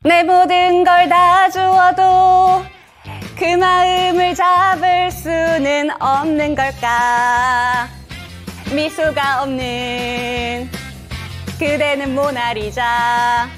내 모든 걸 다 주어도 그 마음을 잡을 수는 없는 걸까? 미소가 없는 그대는 모나리자.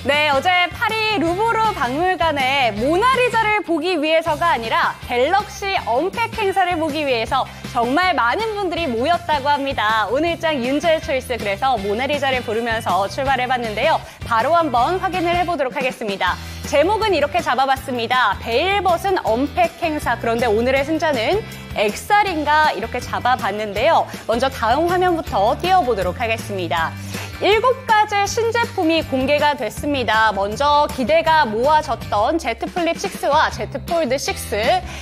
네, 어제 파리 루브르 박물관에 모나리자를 보기 위해서가 아니라 갤럭시 언팩 행사를 보기 위해서 정말 많은 분들이 모였다고 합니다. 오늘장 윤재의 초이스, 그래서 모나리자를 부르면서 출발해봤는데요. 바로 한번 확인을 해보도록 하겠습니다. 제목은 이렇게 잡아봤습니다. 베일벗은 언팩 행사. 그런데 오늘의 승자는 엑살인가 이렇게 잡아봤는데요. 먼저 다음 화면부터 띄워보도록 하겠습니다. 7가지 신제품이 공개가 됐습니다. 먼저 기대가 모아졌던 Z 플립 6와 Z 폴드 6,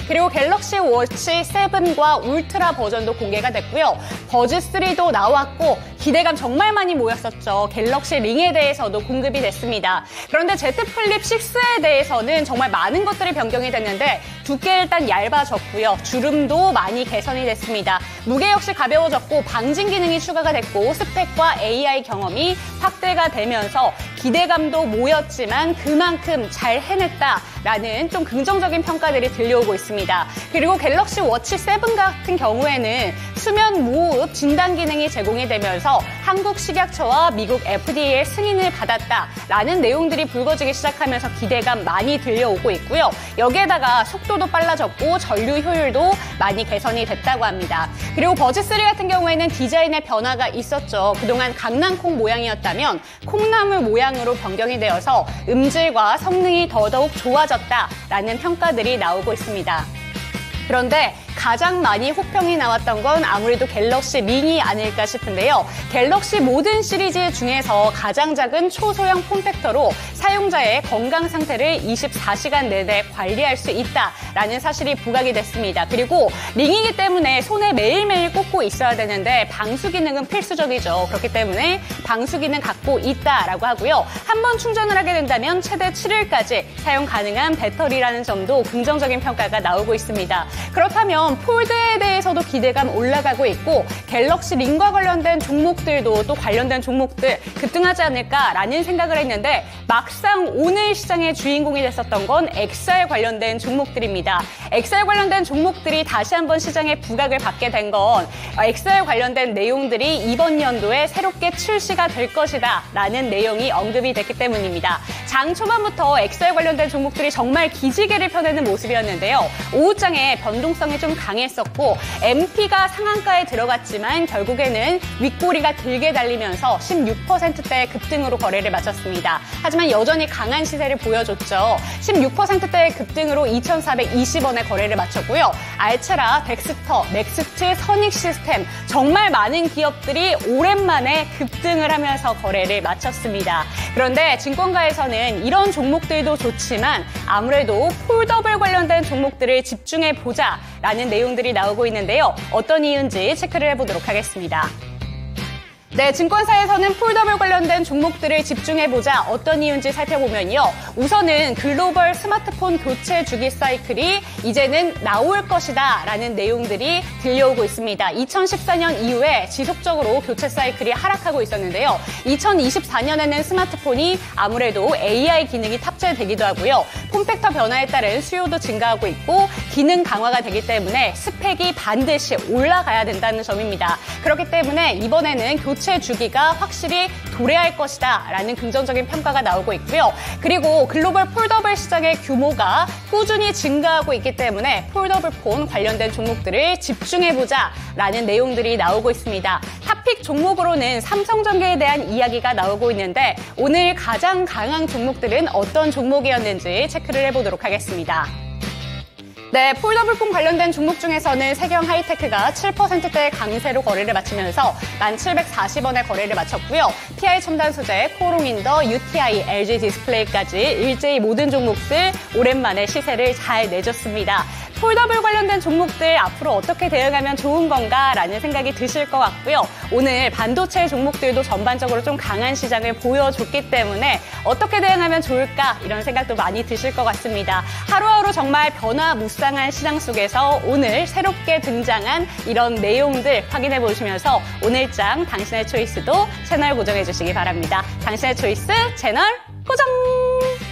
그리고 갤럭시 워치 7과 울트라 버전도 공개가 됐고요. 버즈 3도 나왔고 기대감 정말 많이 모였었죠. 갤럭시 링에 대해서도 공급이 됐습니다. 그런데 Z 플립 6에 대해서는 정말 많은 것들이 변경이 됐는데 두께 일단 얇아졌고요. 주름도 많이 개선이 됐습니다. 무게 역시 가벼워졌고 방진 기능이 추가가 됐고 스펙과 AI 경험이 확대가 되면서 기대감도 모였지만 그만큼 잘 해냈다라는 좀 긍정적인 평가들이 들려오고 있습니다. 그리고 갤럭시 워치 7 같은 경우에는 수면 무호흡 진단 기능이 제공이 되면서 한국 식약처와 미국 FDA의 승인을 받았다라는 내용들이 불거지기 시작하면서 기대감 많이 들려오고 있고요. 여기에다가 속도도 빨라졌고 전류 효율도 많이 개선이 됐다고 합니다. 그리고 버즈 3 같은 경우에는 디자인의 변화가 있었죠. 그동안 강낭콩 모양이었다면 콩나물 모양으로 변경이 되어서 음질과 성능이 더더욱 좋아졌다라는 평가들이 나오고 있습니다. 그런데 가장 많이 호평이 나왔던 건 아무래도 갤럭시 링이 아닐까 싶은데요. 갤럭시 모든 시리즈 중에서 가장 작은 초소형 폼팩터로 사용자의 건강 상태를 24시간 내내 관리할 수 있다라는 사실이 부각이 됐습니다. 그리고 링이기 때문에 손에 매일매일 꽂고 있어야 되는데 방수 기능은 필수적이죠. 그렇기 때문에 방수 기능 갖고 있다라고 하고요. 한번 충전을 하게 된다면 최대 7일까지 사용 가능한 배터리라는 점도 긍정적인 평가가 나오고 있습니다. 그렇다면 폴드에 대해서도 기대감 올라가고 있고 갤럭시 링과 관련된 종목들도 또 관련된 종목들 급등하지 않을까라는 생각을 했는데 막상 오늘 시장의 주인공이 됐었던 건 XR 관련된 종목들입니다. XR 관련된 종목들이 다시 한번 시장에 부각을 받게 된 건 XR 관련된 내용들이 이번 연도에 새롭게 출시가 될 것이다 라는 내용이 언급이 됐기 때문입니다. 장 초반부터 XR 관련된 종목들이 정말 기지개를 펴내는 모습이었는데요. 오후장에 변동성이 좀 강했었고 MP가 상한가에 들어갔지만 결국에는 윗꼬리가 길게 달리면서 16%대의 급등으로 거래를 마쳤습니다. 하지만 여전히 강한 시세를 보여줬죠. 16%대의 급등으로 2,420원에 거래를 마쳤고요. 알체라, 덱스터, 넥스트, 선익 시스템 정말 많은 기업들이 오랜만에 급등을 하면서 거래를 마쳤습니다. 그런데 증권가에서는 이런 종목들도 좋지만 아무래도 폴더블 관련된 종목들을 집중해보자라는 내용들이 나오고 있는데요. 어떤 이유인지 체크를 해보도록 하겠습니다. 네, 증권사에서는 폴더블 관련된 종목들을 집중해보자. 어떤 이유인지 살펴보면요. 우선은 글로벌 스마트폰 교체 주기 사이클이 이제는 나올 것이다 라는 내용들이 들려오고 있습니다. 2014년 이후에 지속적으로 교체 사이클이 하락하고 있었는데요. 2024년에는 스마트폰이 아무래도 AI 기능이 탑재되기도 하고요. 폼팩터 변화에 따른 수요도 증가하고 있고 기능 강화가 되기 때문에 스펙이 반드시 올라가야 된다는 점입니다. 그렇기 때문에 이번에는 교체 주기가 확실히 도래할 것이다 라는 긍정적인 평가가 나오고 있고요. 그리고 글로벌 폴더블 시장의 규모가 꾸준히 증가하고 있기 때문에 폴더블 폰 관련된 종목들을 집중해보자 라는 내용들이 나오고 있습니다. 탑픽 종목으로는 삼성전기에 대한 이야기가 나오고 있는데 오늘 가장 강한 종목들은 어떤 종목이었는지 체크를 해보도록 하겠습니다. 네, 폴더블폰 관련된 종목 중에서는 세경 하이테크가 7%대의 강세로 거래를 마치면서 1,740원에 거래를 마쳤고요. TI 첨단 소재, 코롱인더, UTI, LG 디스플레이까지 일제히 모든 종목들 오랜만에 시세를 잘 내줬습니다. 폴더블 관련된 종목들 앞으로 어떻게 대응하면 좋은 건가라는 생각이 드실 것 같고요. 오늘 반도체 종목들도 전반적으로 좀 강한 시장을 보여줬기 때문에 어떻게 대응하면 좋을까 이런 생각도 많이 드실 것 같습니다. 하루하루 정말 변화무쌍한 시장 속에서 오늘 새롭게 등장한 이런 내용들 확인해 보시면서 오늘장 당신의 초이스도 채널 고정해 주시기 바랍니다. 당신의 초이스 채널 고정!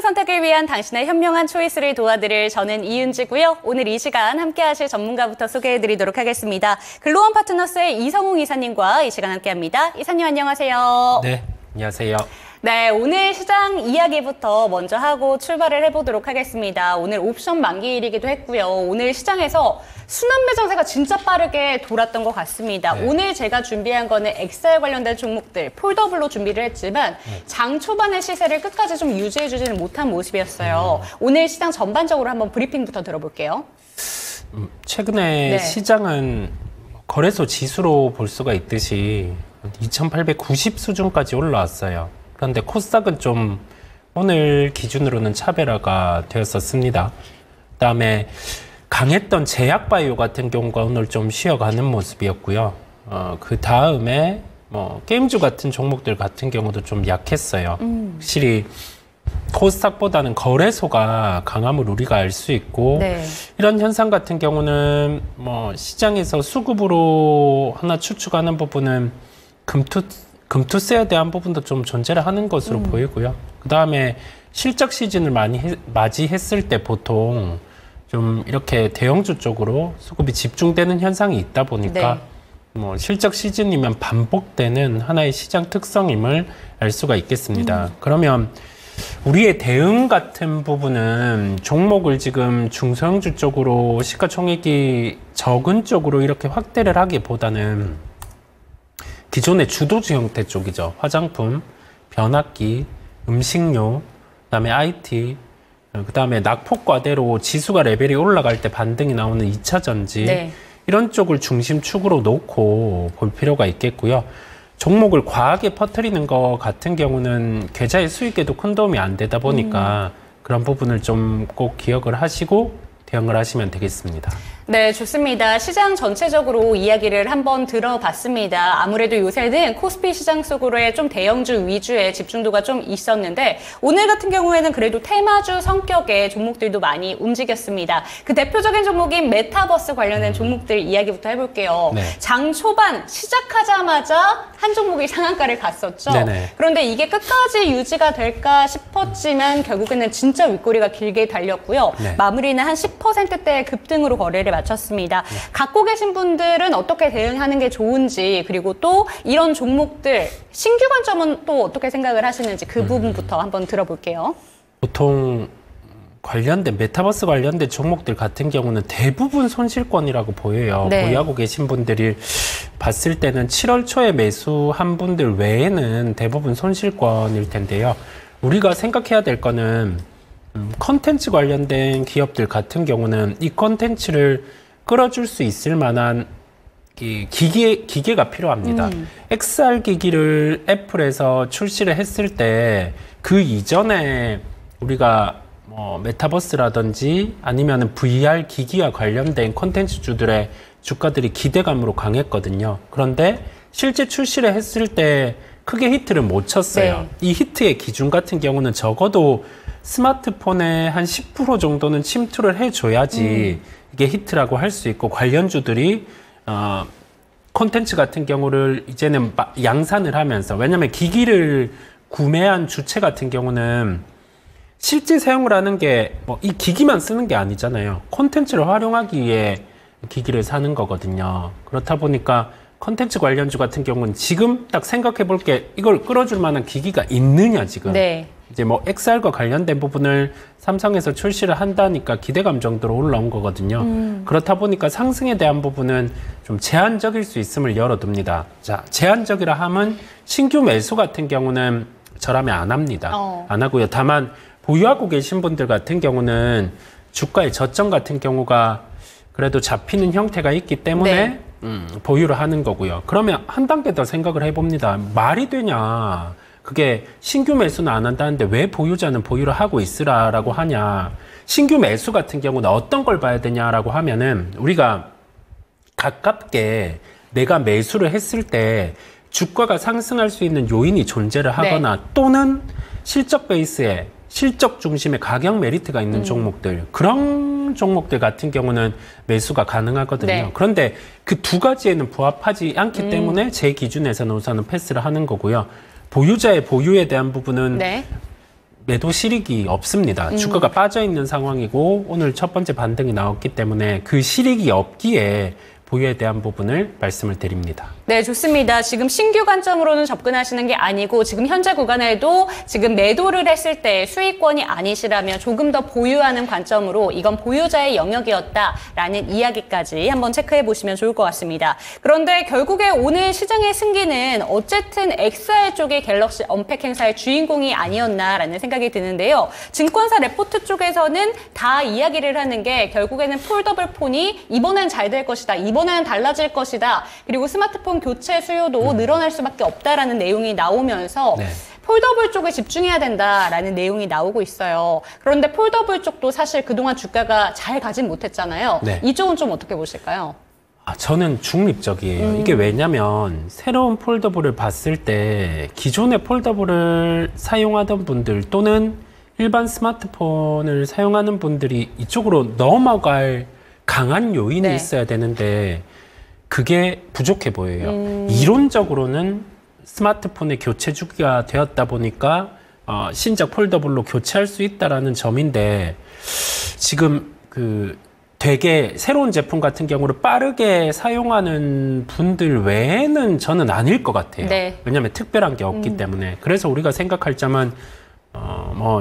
맞는 선택을 위한 당신의 현명한 초이스를 도와드릴 저는 이은지고요. 오늘 이 시간 함께하실 전문가부터 소개해드리도록 하겠습니다. 글로원 파트너스의 이성웅 이사님과 이 시간 함께합니다. 이사님 안녕하세요. 네, 안녕하세요. 네, 오늘 시장 이야기부터 먼저 하고 출발을 해보도록 하겠습니다. 오늘 옵션 만기일이기도 했고요. 오늘 시장에서 순환 매장세가 진짜 빠르게 돌았던 것 같습니다. 네. 오늘 제가 준비한 거는 XR 관련된 종목들 폴더블로 준비를 했지만 장 초반의 시세를 끝까지 좀 유지해주지는 못한 모습이었어요. 오늘 시장 전반적으로 한번 브리핑부터 들어볼게요. 최근에 네. 시장은 거래소 지수로 볼 수가 있듯이 2890 수준까지 올라왔어요. 그런데 코스닥은 좀 오늘 기준으로는 차별화가 되었었습니다. 그다음에 강했던 제약바이오 같은 경우가 오늘 좀 쉬어가는 모습이었고요. 그 다음에 뭐 게임주 같은 종목들 같은 경우도 좀 약했어요. 확실히 코스닥보다는 거래소가 강함을 우리가 알 수 있고 네. 이런 현상 같은 경우는 뭐 시장에서 수급으로 하나 추측하는 부분은 금투세에 대한 부분도 좀 존재를 하는 것으로 보이고요. 그 다음에 실적 시즌을 많이 맞이했을 때 보통 좀 이렇게 대형주 쪽으로 수급이 집중되는 현상이 있다 보니까 네. 뭐 실적 시즌이면 반복되는 하나의 시장 특성임을 알 수가 있겠습니다. 그러면 우리의 대응 같은 부분은 종목을 지금 중소형주 쪽으로 시가총액이 적은 쪽으로 이렇게 확대를 하기보다는 기존의 주도주 형태 쪽이죠. 화장품, 변압기, 음식료, 그다음에 IT, 그다음에 낙폭과대로 지수가 레벨이 올라갈 때 반등이 나오는 2차 전지 네. 이런 쪽을 중심축으로 놓고 볼 필요가 있겠고요. 종목을 과하게 퍼뜨리는 것 같은 경우는 계좌의 수익에도 큰 도움이 안 되다 보니까 그런 부분을 좀 꼭 기억을 하시고 대응을 하시면 되겠습니다. 네, 좋습니다. 시장 전체적으로 이야기를 한번 들어봤습니다. 아무래도 요새는 코스피 시장 속으로의 좀 대형주 위주의 집중도가 좀 있었는데 오늘 같은 경우에는 그래도 테마주 성격의 종목들도 많이 움직였습니다. 그 대표적인 종목인 메타버스 관련된 종목들 이야기부터 해볼게요. 네. 장 초반 시작하자마자 한 종목이 상한가를 갔었죠. 네네. 그런데 이게 끝까지 유지가 될까 싶었지만 결국에는 진짜 윗꼬리가 길게 달렸고요. 네. 마무리는 한 10%대의 급등으로 거래를 마쳤습니다. 갖고 계신 분들은 어떻게 대응하는 게 좋은지 그리고 또 이런 종목들 신규 관점은 또 어떻게 생각을 하시는지 그 부분부터 한번 들어볼게요. 보통 관련된 메타버스 관련된 종목들 같은 경우는 대부분 손실권이라고 보여요. 네. 보유하고 계신 분들이 봤을 때는 7월 초에 매수한 분들 외에는 대부분 손실권일 텐데요. 우리가 생각해야 될 거는 컨텐츠 관련된 기업들 같은 경우는 이 컨텐츠를 끌어줄 수 있을 만한 기계가 필요합니다. XR 기기를 애플에서 출시를 했을 때 그 이전에 우리가 뭐 메타버스라든지 아니면 VR 기기와 관련된 콘텐츠주들의 주가들이 기대감으로 강했거든요. 그런데 실제 출시를 했을 때 크게 히트를 못 쳤어요. 네. 이 히트의 기준 같은 경우는 적어도 스마트폰에 한 10% 정도는 침투를 해줘야지 이게 히트라고 할 수 있고 관련주들이 콘텐츠 같은 경우를 이제는 양산을 하면서 왜냐하면 기기를 구매한 주체 같은 경우는 실제 사용을 하는 게 뭐 이 기기만 쓰는 게 아니잖아요. 콘텐츠를 활용하기 위해 기기를 사는 거거든요. 그렇다 보니까 콘텐츠 관련주 같은 경우는 지금 딱 생각해 볼 게 이걸 끌어줄 만한 기기가 있느냐 지금. 네. 이제 뭐 XR과 관련된 부분을 삼성에서 출시를 한다니까 기대감 정도로 올라온 거거든요. 그렇다 보니까 상승에 대한 부분은 좀 제한적일 수 있음을 열어둡니다. 자, 제한적이라 함은 신규 매수 같은 경우는 저라면 안 합니다. 안 하고요. 다만 보유하고 계신 분들 같은 경우는 주가의 저점 같은 경우가 그래도 잡히는 형태가 있기 때문에 네. 보유를 하는 거고요. 그러면 한 단계 더 생각을 해봅니다. 말이 되냐? 그게 신규 매수는 안 한다는데 왜 보유자는 보유를 하고 있으라라고 하냐? 신규 매수 같은 경우는 어떤 걸 봐야 되냐라고 하면은 우리가 가깝게 내가 매수를 했을 때 주가가 상승할 수 있는 요인이 존재를 하거나 네. 또는 실적 베이스에 실적 중심의 가격 메리트가 있는 종목들 그런 종목들 같은 경우는 매수가 가능하거든요. 네. 그런데 그 두 가지에는 부합하지 않기 때문에 제 기준에서는 우선은 패스를 하는 거고요. 보유자의 보유에 대한 부분은 네. 매도 실익이 없습니다. 주가가 빠져 있는 상황이고 오늘 첫 번째 반등이 나왔기 때문에 그 실익이 없기에 보유에 대한 부분을 말씀을 드립니다. 네, 좋습니다. 지금 신규 관점으로는 접근하시는 게 아니고 지금 현재 구간에도 지금 매도를 했을 때 수익권이 아니시라면 조금 더 보유하는 관점으로 이건 보유자의 영역이었다라는 이야기까지 한번 체크해 보시면 좋을 것 같습니다. 그런데 결국에 오늘 시장의 승기는 어쨌든 XR 쪽의 갤럭시 언팩 행사의 주인공이 아니었나라는 생각이 드는데요. 증권사 레포트 쪽에서는 다 이야기를 하는 게 결국에는 폴더블 폰이 이번엔 잘 될 것이다. 이번에는 달라질 것이다. 그리고 스마트폰 교체 수요도 늘어날 수밖에 없다라는 내용이 나오면서 네. 폴더블 쪽에 집중해야 된다라는 내용이 나오고 있어요. 그런데 폴더블 쪽도 사실 그동안 주가가 잘 가진 못했잖아요. 네. 이쪽은 좀 어떻게 보실까요? 저는 중립적이에요. 이게 왜냐면 새로운 폴더블을 봤을 때 기존의 폴더블을 사용하던 분들 또는 일반 스마트폰을 사용하는 분들이 이쪽으로 넘어갈 강한 요인이 네. 있어야 되는데 그게 부족해 보여요. 이론적으로는 스마트폰의 교체 주기가 되었다 보니까 신작 폴더블로 교체할 수 있다라는 점인데 지금 되게 새로운 제품 같은 경우를 빠르게 사용하는 분들 외에는 저는 아닐 것 같아요. 네. 왜냐하면 특별한 게 없기 때문에. 그래서 우리가 생각할 점은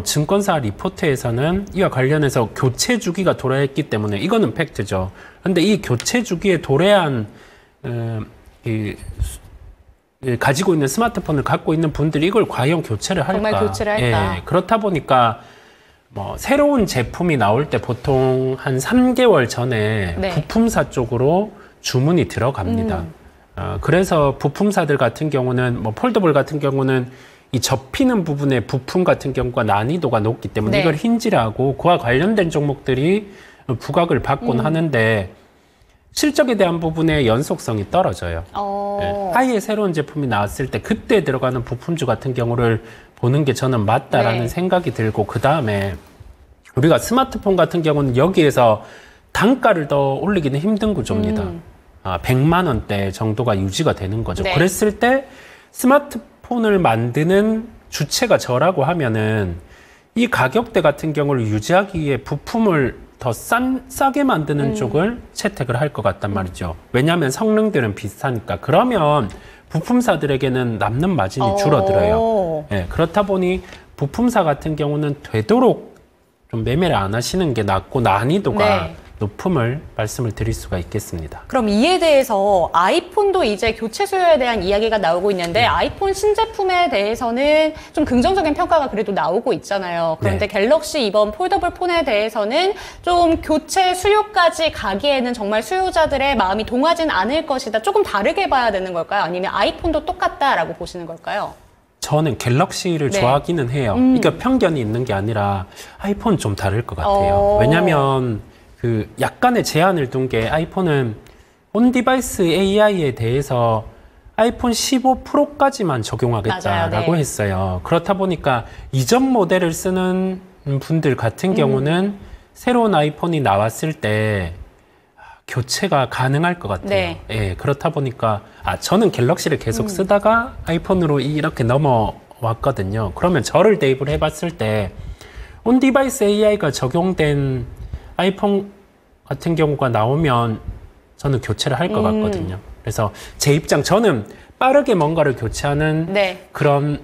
증권사 리포트에서는 이와 관련해서 교체 주기가 도래했기 때문에 이거는 팩트죠. 그런데 이 교체 주기에 도래한 가지고 있는 스마트폰을 갖고 있는 분들이 이걸 과연 교체를 할까? 정말 교체를 할까? 예, 그렇다 보니까 새로운 제품이 나올 때 보통 한 3개월 전에 네. 부품사 쪽으로 주문이 들어갑니다. 그래서 부품사들 같은 경우는 폴더블 같은 경우는 이 접히는 부분의 부품 같은 경우가 난이도가 높기 때문에 네. 이걸 힌지라고 그와 관련된 종목들이 부각을 받곤 하는데 실적에 대한 부분의 연속성이 떨어져요. 네. 아예 새로운 제품이 나왔을 때 그때 들어가는 부품주 같은 경우를 보는 게 저는 맞다라는 네. 생각이 들고 그 다음에 우리가 스마트폰 같은 경우는 여기에서 단가를 더 올리기는 힘든 구조입니다. 100만 원대 정도가 유지가 되는 거죠. 네. 그랬을 때 스마트폰을 만드는 주체가 저라고 하면은 이 가격대 같은 경우를 유지하기 위해 부품을 더 싸게 만드는 쪽을 채택을 할 것 같단 말이죠. 왜냐하면 성능들은 비슷하니까. 그러면 부품사들에게는 남는 마진이 줄어들어요. 네, 그렇다 보니 부품사 같은 경우는 되도록 좀 매매를 안 하시는 게 낫고 난이도가 네. 높음을 말씀을 드릴 수가 있겠습니다. 그럼 이에 대해서 아이폰도 이제 교체 수요에 대한 이야기가 나오고 있는데 아이폰 신제품에 대해서는 좀 긍정적인 평가가 그래도 나오고 있잖아요. 그런데 네. 갤럭시 이번 폴더블 폰에 대해서는 좀 교체 수요까지 가기에는 정말 수요자들의 마음이 동하진 않을 것이다. 조금 다르게 봐야 되는 걸까요? 아니면 아이폰도 똑같다라고 보시는 걸까요? 저는 갤럭시를 네. 좋아하기는 해요. 그러니까 편견이 있는 게 아니라 아이폰은 좀 다를 것 같아요. 왜냐하면 약간의 제한을 둔 게 아이폰은 온디바이스 AI에 대해서 아이폰 15 프로까지만 적용하겠다라고 맞아요, 네. 했어요. 그렇다 보니까 이전 모델을 쓰는 분들 같은 경우는 새로운 아이폰이 나왔을 때 교체가 가능할 것 같아요. 네. 예, 그렇다 보니까 저는 갤럭시를 계속 쓰다가 아이폰으로 이렇게 넘어왔거든요. 그러면 저를 대입을 해봤을 때 온디바이스 AI가 적용된 아이폰 같은 경우가 나오면 저는 교체를 할 것 같거든요. 그래서 제 입장, 저는 빠르게 뭔가를 교체하는 네. 그런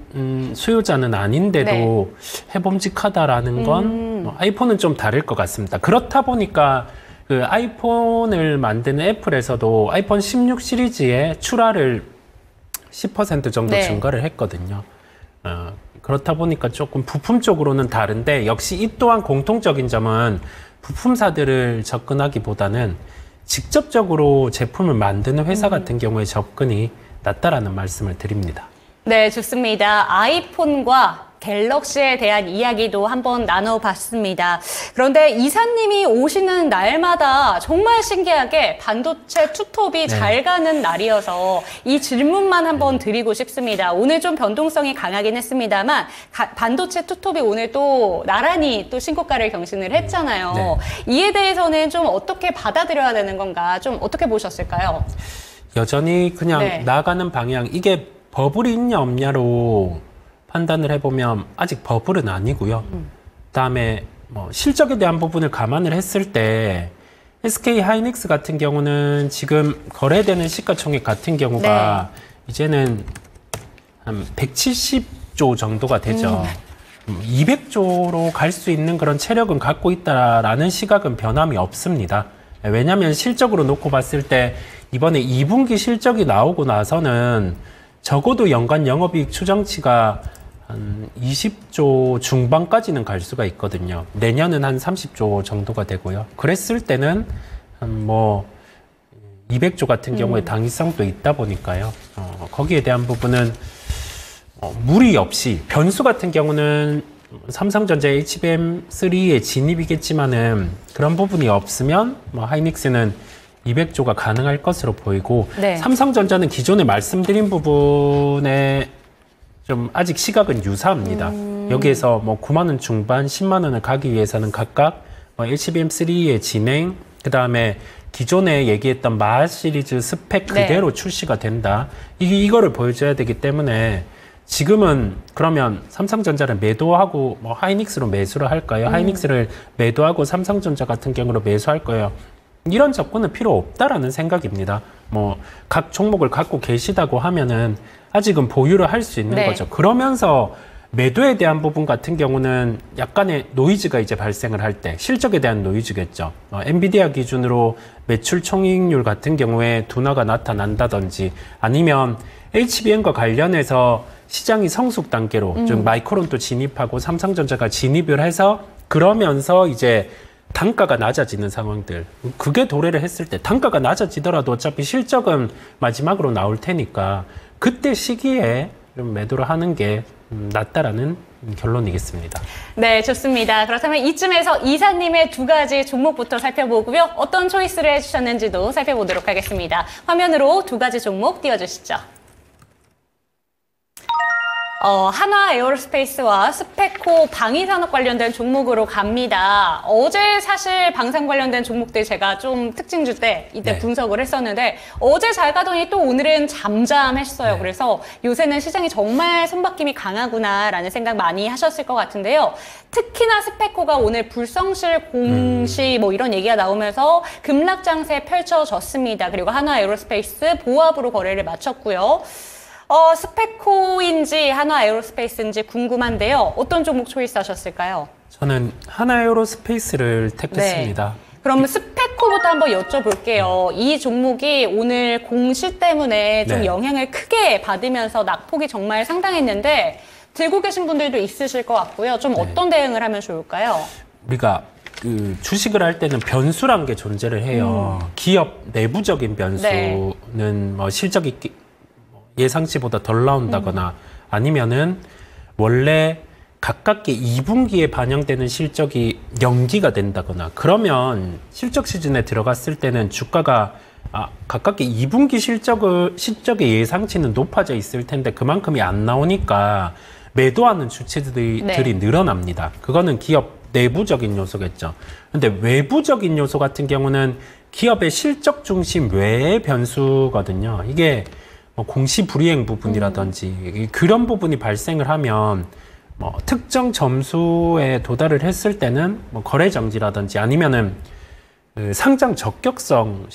수요자는 아닌데도 네. 해봄직하다라는 건 아이폰은 좀 다를 것 같습니다. 그렇다 보니까 아이폰을 만드는 애플에서도 아이폰 16 시리즈의 출하를 10% 정도 네. 증가를 했거든요. 그렇다 보니까 조금 부품 쪽으로는 다른데 역시 이 또한 공통적인 점은 부품사들을 접근하기보다는 직접적으로 제품을 만드는 회사 같은 경우에 접근이 낫다라는 말씀을 드립니다. 네, 좋습니다. 아이폰과 갤럭시에 대한 이야기도 한번 나눠봤습니다. 그런데 이사님이 오시는 날마다 정말 신기하게 반도체 투톱이 잘 가는 날이어서 이 질문만 한번 드리고 싶습니다. 오늘 좀 변동성이 강하긴 했습니다만 반도체 투톱이 오늘 또 나란히 또 신고가를 경신을 했잖아요. 네. 이에 대해서는 좀 어떻게 받아들여야 되는 건가? 좀 어떻게 보셨을까요? 여전히 그냥 네. 나가는 방향, 이게 버블이 있냐 없냐로 판단을 해보면 아직 버블은 아니고요. 그다음에 뭐 실적에 대한 부분을 감안을 했을 때 SK 하이닉스 같은 경우는 지금 거래되는 시가총액 같은 경우가 이제는 한 170조 정도가 되죠. 200조로 갈 수 있는 그런 체력은 갖고 있다라는 시각은 변함이 없습니다. 왜냐하면 실적으로 놓고 봤을 때 이번에 2분기 실적이 나오고 나서는 적어도 연간 영업이익 추정치가 한 20조 중반까지는 갈 수가 있거든요. 내년은 한 30조 정도가 되고요. 그랬을 때는 한 뭐 200조 같은 경우에 당위성도 있다 보니까요. 거기에 대한 부분은 무리 없이 변수 같은 경우는 삼성전자 HBM3의 진입이겠지만은 그런 부분이 없으면 뭐 하이닉스는 200조가 가능할 것으로 보이고 삼성전자는 기존에 말씀드린 부분에 좀 아직 시각은 유사합니다. 여기에서 뭐 9만 원 중반, 10만 원을 가기 위해서는 각각 HBM3의 진행, 그 다음에 기존에 얘기했던 마하 시리즈 스펙 그대로 출시가 된다. 이거를 보여줘야 되기 때문에 지금은 그러면 삼성전자를 매도하고 뭐 하이닉스로 매수를 할까요? 하이닉스를 매도하고 삼성전자 같은 경우로 매수할 거예요. 이런 접근은 필요 없다라는 생각입니다. 뭐 각 종목을 갖고 계시다고 하면은 아직은 보유를 할 수 있는 거죠. 그러면서 매도에 대한 부분 같은 경우는 약간의 노이즈가 이제 발생을 할 때 실적에 대한 노이즈겠죠. 엔비디아 기준으로 매출 총이익률 같은 경우에 둔화가 나타난다든지 아니면 HBM과 관련해서 시장이 성숙 단계로 좀 마이크론도 진입하고 삼성전자가 진입을 해서 그러면서 이제 단가가 낮아지는 상황들, 그게 도래를 했을 때 단가가 낮아지더라도 어차피 실적은 마지막으로 나올 테니까 그때 시기에 좀 매도를 하는 게 낫다라는 결론이겠습니다. 네, 좋습니다. 그렇다면 이쯤에서 이사님의 두 가지 종목부터 살펴보고요. 어떤 초이스를 해주셨는지도 살펴보도록 하겠습니다. 화면으로 두 가지 종목 띄워주시죠. 한화 에어로스페이스와 스페코 방위산업 관련된 종목으로 갑니다. 어제 사실 방산 관련된 종목들 제가 좀 특징 줄 때 이때 분석을 했었는데 어제 잘 가더니 또 오늘은 잠잠했어요. 그래서 요새는 시장이 정말 손바뀜이 강하구나라는 생각 많이 하셨을 것 같은데요. 특히나 스페코가 오늘 불성실 공시 뭐 이런 얘기가 나오면서 급락장세 펼쳐졌습니다. 그리고 한화 에어로스페이스 보합으로 거래를 마쳤고요. 스페코인지 한화 에어로스페이스인지 궁금한데요. 어떤 종목 초이스하셨을까요? 저는 한화 에어로스페이스를 택했습니다. 그럼 스페코부터 한번 여쭤볼게요. 이 종목이 오늘 공시 때문에 좀 영향을 크게 받으면서 낙폭이 정말 상당했는데 들고 계신 분들도 있으실 것 같고요. 좀 어떤 대응을 하면 좋을까요? 우리가 그 주식을 할 때는 변수란 게 존재를 해요. 기업 내부적인 변수는 뭐 실적이 예상치보다 덜 나온다거나 아니면은 원래 가깝게 2분기에 반영되는 실적이 연기가 된다거나 그러면 실적 시즌에 들어갔을 때는 주가가 가깝게 2분기 실적의 예상치는 높아져 있을 텐데 그만큼이 안 나오니까 매도하는 주체들이 늘어납니다. 그거는 기업 내부적인 요소겠죠. 근데 외부적인 요소 같은 경우는 기업의 실적 중심 외의 변수거든요. 이게 뭐 공시 불이행 부분이라든지 그런 부분이 발생을 하면 뭐 특정 점수에 도달을 했을 때는 뭐 거래 정지라든지 아니면은 그 상장 적격성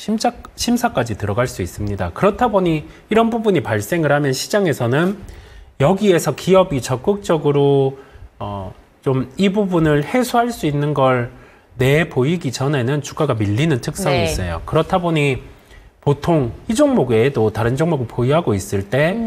심사까지 들어갈 수 있습니다. 그렇다 보니 이런 부분이 발생을 하면 시장에서는 여기에서 기업이 적극적으로 좀 이 부분을 해소할 수 있는 걸 내보이기 전에는 주가가 밀리는 특성이 있어요. 그렇다 보니 보통 이 종목 외에도 다른 종목을 보유하고 있을 때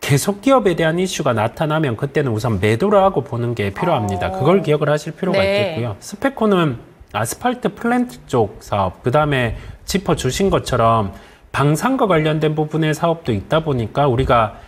계속 기업에 대한 이슈가 나타나면 그때는 우선 매도를 하고 보는 게 필요합니다. 그걸 기억을 하실 필요가 있겠고요. 스페코는 아스팔트 플랜트 쪽 사업, 그 다음에 짚어주신 것처럼 방산과 관련된 부분의 사업도 있다 보니까 우리가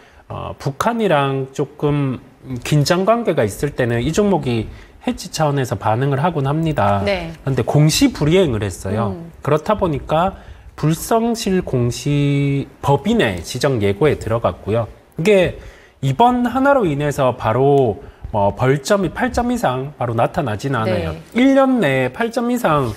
북한이랑 조금 긴장 관계가 있을 때는 이 종목이 해치 차원에서 반응을 하곤 합니다. 그런데 공시 불이행을 했어요. 그렇다 보니까 불성실 공시 법인의 지정 예고에 들어갔고요. 이게 이번 하나로 인해서 바로 벌점이 8점 이상 바로 나타나지는 않아요. 1년 내에 8점 이상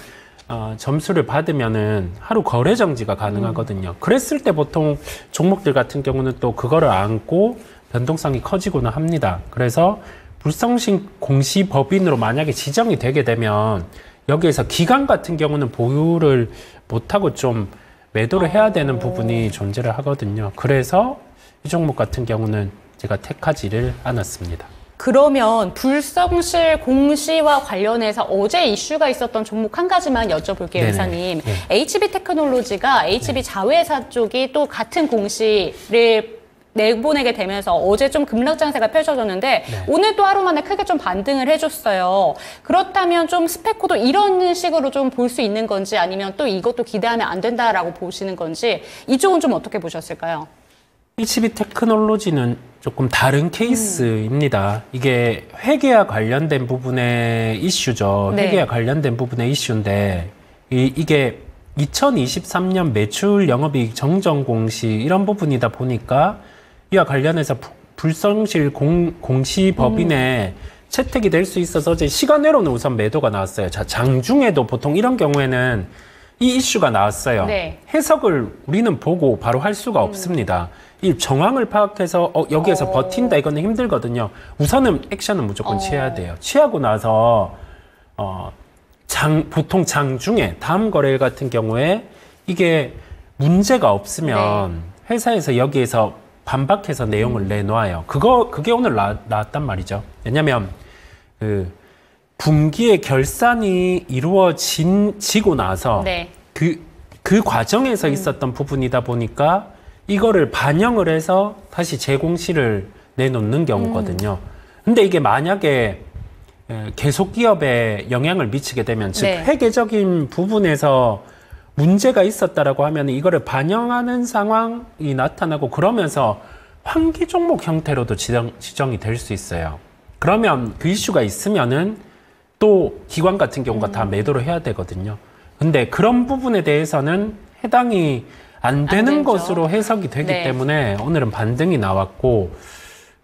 점수를 받으면은 하루 거래 정지가 가능하거든요. 그랬을 때 보통 종목들 같은 경우는 또 그거를 안고 변동성이 커지고는 합니다. 그래서 불성실 공시법인으로 만약에 지정이 되게 되면 여기에서 기간 같은 경우는 보유를 못하고 좀 매도를 해야 되는 부분이 존재를 하거든요. 그래서 이 종목 같은 경우는 제가 택하지를 않았습니다. 그러면 불성실 공시와 관련해서 어제 이슈가 있었던 종목 한 가지만 여쭤볼게요, 이사님. 네. HB테크놀로지가 HB 자회사 쪽이 또 같은 공시를 내보내게 되면서 어제 좀 급락 장세가 펼쳐졌는데 오늘 또 하루 만에 크게 좀 반등을 해줬어요. 그렇다면 좀 스페코도 이런 식으로 좀 볼 수 있는 건지 아니면 또 이것도 기대하면 안 된다라고 보시는 건지 이쪽은 좀 어떻게 보셨을까요? HB테크놀로지는 조금 다른 케이스입니다. 이게 회계와 관련된 부분의 이슈죠. 네. 회계와 관련된 부분의 이슈인데 이게 2023년 매출 영업이익 정정 공시 이런 부분이다 보니까 이와 관련해서 불성실 공시 법인에 채택이 될 수 있어서 이제 시간외로는 우선 매도가 나왔어요. 자, 장중에도 보통 이런 경우에는 이 이슈가 나왔어요. 네. 해석을 우리는 보고 바로 할 수가 없습니다. 이 정황을 파악해서 여기에서 버틴다 이거는 힘들거든요. 우선은 액션은 무조건 취해야 돼요. 취하고 나서 보통 장중에 다음 거래일 같은 경우에 이게 문제가 없으면 회사에서 여기에서 반박해서 내용을 내놓아요. 그게 오늘 나왔단 말이죠. 왜냐면 그 분기의 결산이 이루어지고 나서 그 과정에서 있었던 부분이다 보니까 이거를 반영을 해서 다시 재공시를 내놓는 경우거든요. 근데 이게 만약에 계속 기업에 영향을 미치게 되면 즉 회계적인 부분에서 문제가 있었다라고 하면 이거를 반영하는 상황이 나타나고 그러면서 환기 종목 형태로도 지정이 될 수 있어요. 그러면 그 이슈가 있으면은 또 기관 같은 경우가 다 매도를 해야 되거든요. 근데 그런 부분에 대해서는 해당이 안 되는 것으로 해석이 되기 때문에 오늘은 반등이 나왔고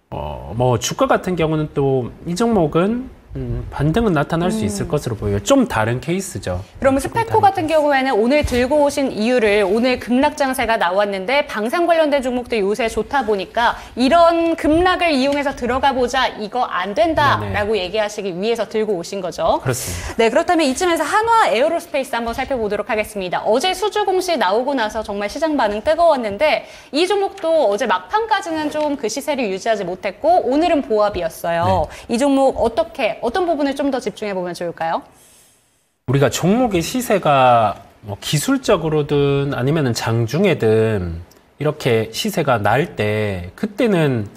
뭐 주가 같은 경우는 또 이 종목은 반등은 나타날 수 있을 것으로 보여요. 좀 다른 케이스죠. 그러면 스페코 같은 경우에는 오늘 들고 오신 이유를 오늘 급락 장세가 나왔는데 방산 관련된 종목들 요새 좋다 보니까 이런 급락을 이용해서 들어가 보자 이거 안 된다라고 얘기하시기 위해서 들고 오신 거죠. 그렇습니다. 네, 그렇다면 이쯤에서 한화 에어로스페이스 한번 살펴보도록 하겠습니다. 어제 수주 공시 나오고 나서 정말 시장 반응 뜨거웠는데 이 종목도 어제 막판까지는 좀 그 시세를 유지하지 못했고 오늘은 보합이었어요. 이 종목 어떤 부분을 좀 더 집중해 보면 좋을까요? 우리가 종목의 시세가 뭐 기술적으로든 아니면은 장중에든 이렇게 시세가 날 때 그때는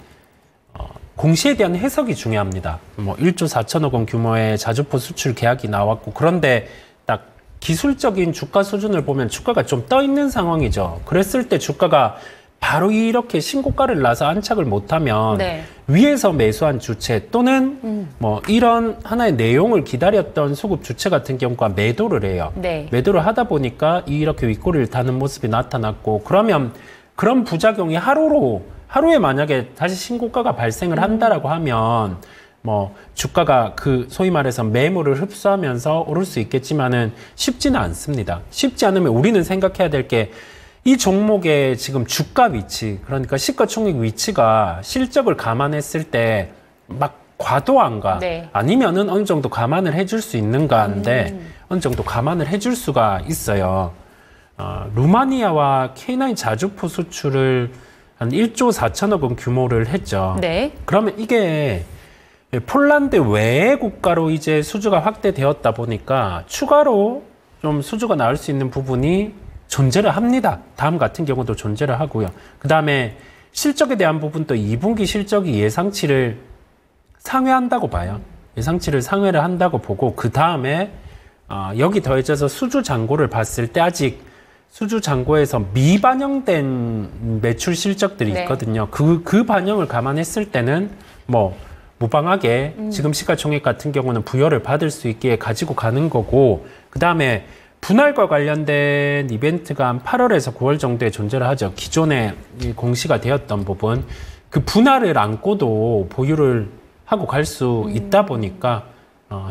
공시에 대한 해석이 중요합니다. 뭐 1조 4천억 원 규모의 자주포 수출 계약이 나왔고 그런데 딱 기술적인 주가 수준을 보면 주가가 좀 떠 있는 상황이죠. 그랬을 때 주가가 바로 이렇게 신고가를 나서 안착을 못하면 위에서 매수한 주체 또는 뭐 이런 하나의 내용을 기다렸던 수급 주체 같은 경우가 매도를 해요. 매도를 하다 보니까 이렇게 윗꼬리를 다는 모습이 나타났고 그러면 그런 부작용이 하루에 만약에 다시 신고가가 발생을 한다라고 하면 뭐 주가가 그 소위 말해서 매물을 흡수하면서 오를 수 있겠지만은 쉽지는 않습니다. 쉽지 않으면 우리는 생각해야 될 게 이 종목의 지금 주가 위치, 그러니까 시가총액 위치가 실적을 감안했을 때 막 과도한가 아니면은 어느 정도 감안을 해줄 수 있는가인데 어느 정도 감안을 해줄 수가 있어요. 루마니아와 K9 자주포 수출을 한 1조 4천억 원 규모를 했죠. 그러면 이게 폴란드 외의 국가로 이제 수주가 확대되었다 보니까 추가로 좀 수주가 나올 수 있는 부분이 존재를 합니다. 다음 같은 경우도 존재를 하고요. 그 다음에 실적에 대한 부분도 2분기 실적이 예상치를 상회한다고 봐요. 예상치를 상회를 한다고 보고 그 다음에 여기 더해져서 수주 잔고를 봤을 때 아직 수주 잔고에서 미반영된 매출 실적들이 있거든요. 그 반영을 감안했을 때는 뭐 무방하게 지금 시가총액 같은 경우는 부여를 받을 수 있게 가지고 가는 거고 그 다음에 분할과 관련된 이벤트가 한 8월에서 9월 정도에 존재를 하죠. 기존에 공시가 되었던 부분. 그 분할을 안고도 보유를 하고 갈 수 있다 보니까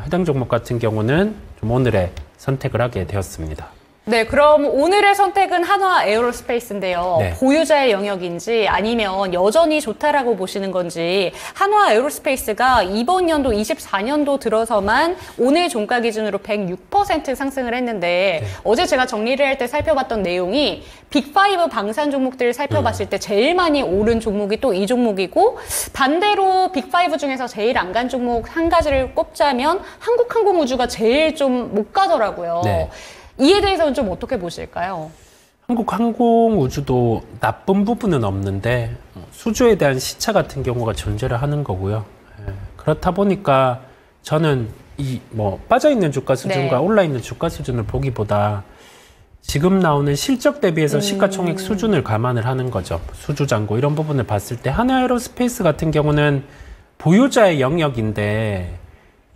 해당 종목 같은 경우는 좀 오늘의 선택을 하게 되었습니다. 네, 그럼 오늘의 선택은 한화 에어로스페이스인데요. 네. 보유자의 영역인지 아니면 여전히 좋다라고 보시는 건지 한화 에어로스페이스가 이번 연도 24년도 들어서만 오늘 종가 기준으로 106% 상승을 했는데 네. 어제 제가 정리를 할 때 살펴봤던 내용이 빅5 방산 종목들을 살펴봤을 때 제일 많이 오른 종목이 또 이 종목이고 반대로 빅5 중에서 제일 안 간 종목 한 가지를 꼽자면 한국항공우주가 제일 좀 못 가더라고요. 네. 이에 대해서는 좀 어떻게 보실까요? 한국항공우주도 나쁜 부분은 없는데 수주에 대한 시차 같은 경우가 존재를 하는 거고요. 그렇다 보니까 저는 이 뭐 빠져있는 주가 수준과 네. 올라있는 주가 수준을 보기보다 지금 나오는 실적 대비해서 시가총액 수준을 감안을 하는 거죠. 수주잔고 이런 부분을 봤을 때 하나에어로스페이스 같은 경우는 보유자의 영역인데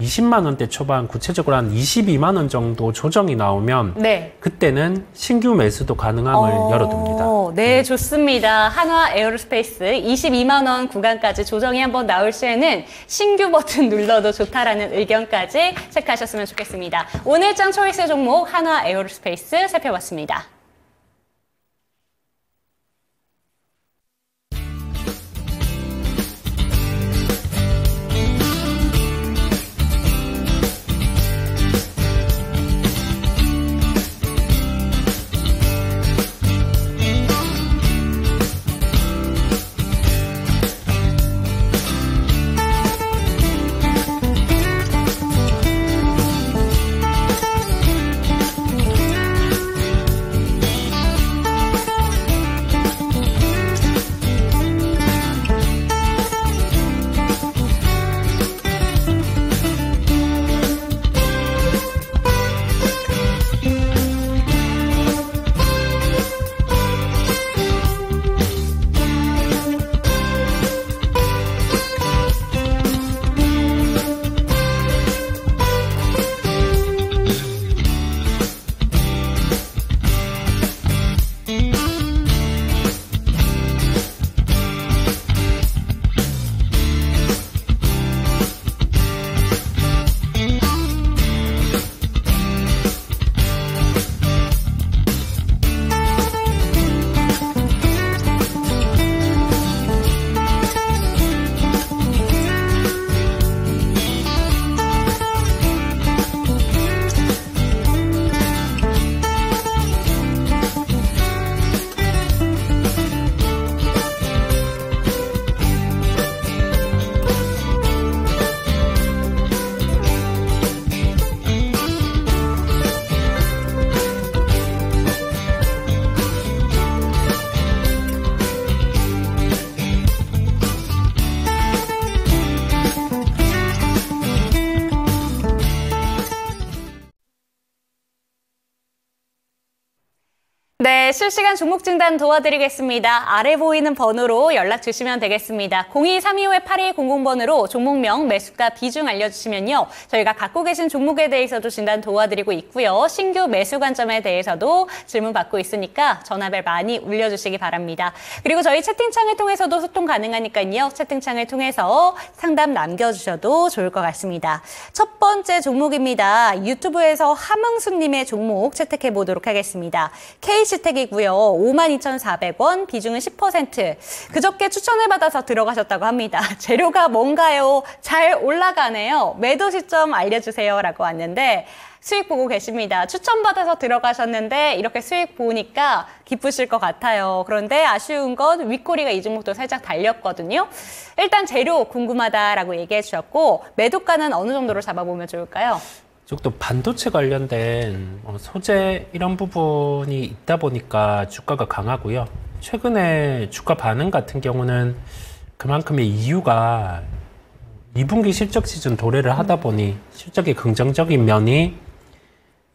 20만 원대 초반, 구체적으로 한 22만 원 정도 조정이 나오면 네. 그때는 신규 매수도 가능함을 열어둡니다. 네, 좋습니다. 한화 에어로스페이스 22만 원 구간까지 조정이 한번 나올 시에는 신규 버튼 눌러도 좋다라는 의견까지 체크하셨으면 좋겠습니다. 오늘장 초이스 종목 한화 에어로스페이스 살펴봤습니다. 네, 실시간 종목 진단 도와드리겠습니다. 아래 보이는 번호로 연락 주시면 되겠습니다. 02-325-8200번으로 종목명, 매수가, 비중 알려주시면요. 저희가 갖고 계신 종목에 대해서도 진단 도와드리고 있고요. 신규 매수 관점에 대해서도 질문 받고 있으니까 전화벨 많이 울려주시기 바랍니다. 그리고 저희 채팅창을 통해서도 소통 가능하니까요. 채팅창을 통해서 상담 남겨주셔도 좋을 것 같습니다. 첫 번째 종목입니다. 유튜브에서 함흥수님의 종목 채택해 보도록 하겠습니다. K시택이고요. 52,400원, 비중은 10%. 그저께 추천을 받아서 들어가셨다고 합니다. 재료가 뭔가요? 잘 올라가네요. 매도 시점 알려주세요. 라고 왔는데 수익 보고 계십니다. 추천받아서 들어가셨는데 이렇게 수익 보니까 기쁘실 것 같아요. 그런데 아쉬운 건 윗꼬리가 이 종목도 살짝 달렸거든요. 일단 재료 궁금하다라고 얘기해 주셨고 매도가는 어느 정도로 잡아보면 좋을까요? 또 반도체 관련된 소재 이런 부분이 있다 보니까 주가가 강하고요. 최근에 주가 반응 같은 경우는 그만큼의 이유가 2분기 실적 시즌 도래를 하다 보니 실적에 긍정적인 면이